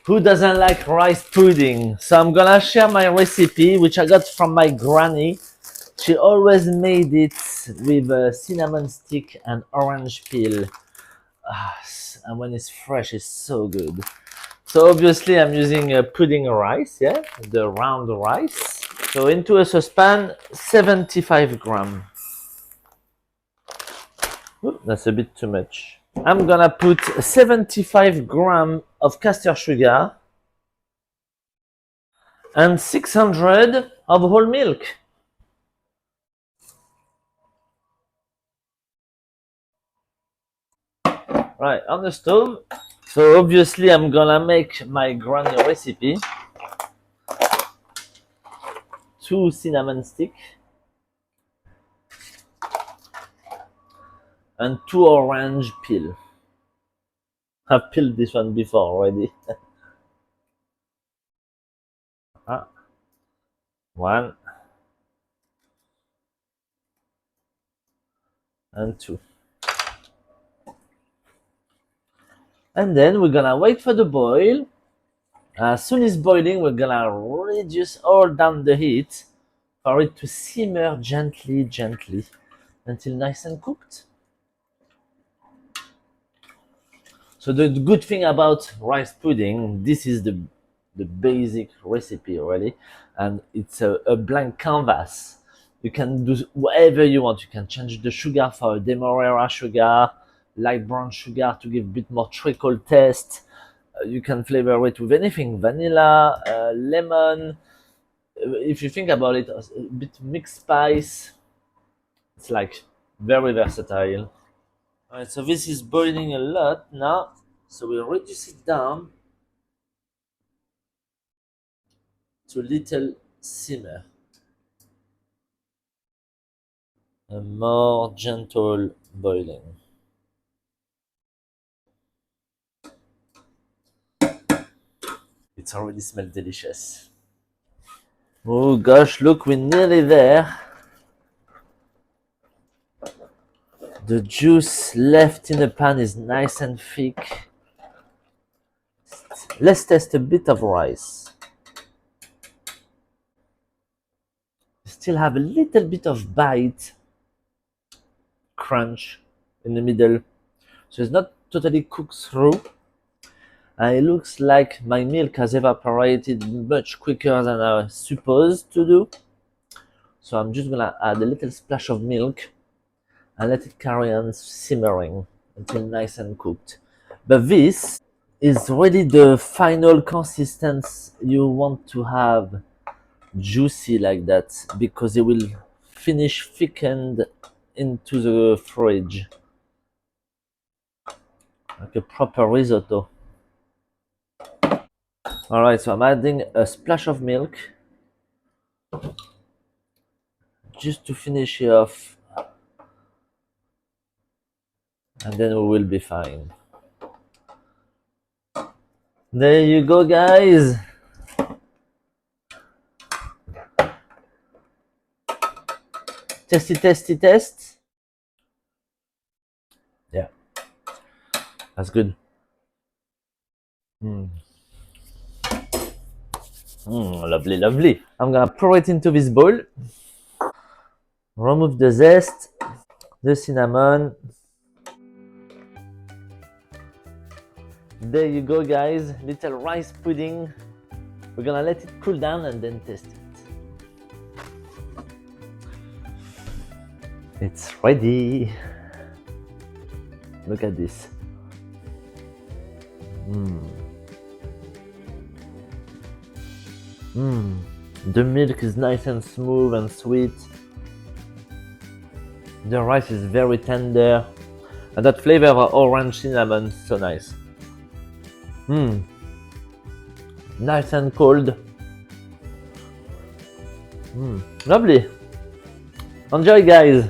Who doesn't like rice pudding? So I'm gonna share my recipe, which I got from my granny. She always made it with a cinnamon stick and orange peel. And when it's fresh, it's so good. So obviously I'm using a pudding rice, yeah, the round rice. So into a saucepan, 75 grams. Ooh, that's a bit too much. I'm gonna put 75 grams of castor sugar and 600 of whole milk. Right, on the stove. So obviously I'm gonna make my granny recipe. 2 cinnamon stick and 2 orange peel. I've peeled this one before already. Ah, 1 and 2. And then we're gonna wait for the boil. As soon as boiling, we're gonna reduce all down the heat for it to simmer gently, gently until nice and cooked. So the good thing about rice pudding, this is the basic recipe already, and it's a blank canvas. You can do whatever you want. You can change the sugar for a demerara sugar, light brown sugar to give a bit more treacle taste. You can flavor it with anything, vanilla, lemon. If you think about it, a bit mixed spice. It's like very versatile. Alright, so this is boiling a lot now. So we'll reduce it down to a little simmer. A more gentle boiling. It's already smells delicious. Oh gosh, look, we're nearly there. The juice left in the pan is nice and thick. Let's test a bit of rice. Still have a little bit of bite, crunch in the middle. So it's not totally cooked through. And it looks like my milk has evaporated much quicker than I was supposed to do. So I'm just gonna add a little splash of milk and let it carry on simmering until nice and cooked. But this is really the final consistency you want to have, juicy like that, because it will finish thickened into the fridge like a proper risotto. Alright, so I'm adding a splash of milk just to finish it off, and then we will be fine. There you go, guys. Testy, testy, test. Yeah, that's good. Lovely, lovely. I'm gonna pour it into this bowl. Remove the zest, the cinnamon. There you go, guys. Little rice pudding. We're gonna let it cool down and then test it. It's ready. Look at this. The milk is nice and smooth and sweet. The rice is very tender. And that flavor of orange cinnamon, so nice. Nice and cold. Lovely. Enjoy, guys.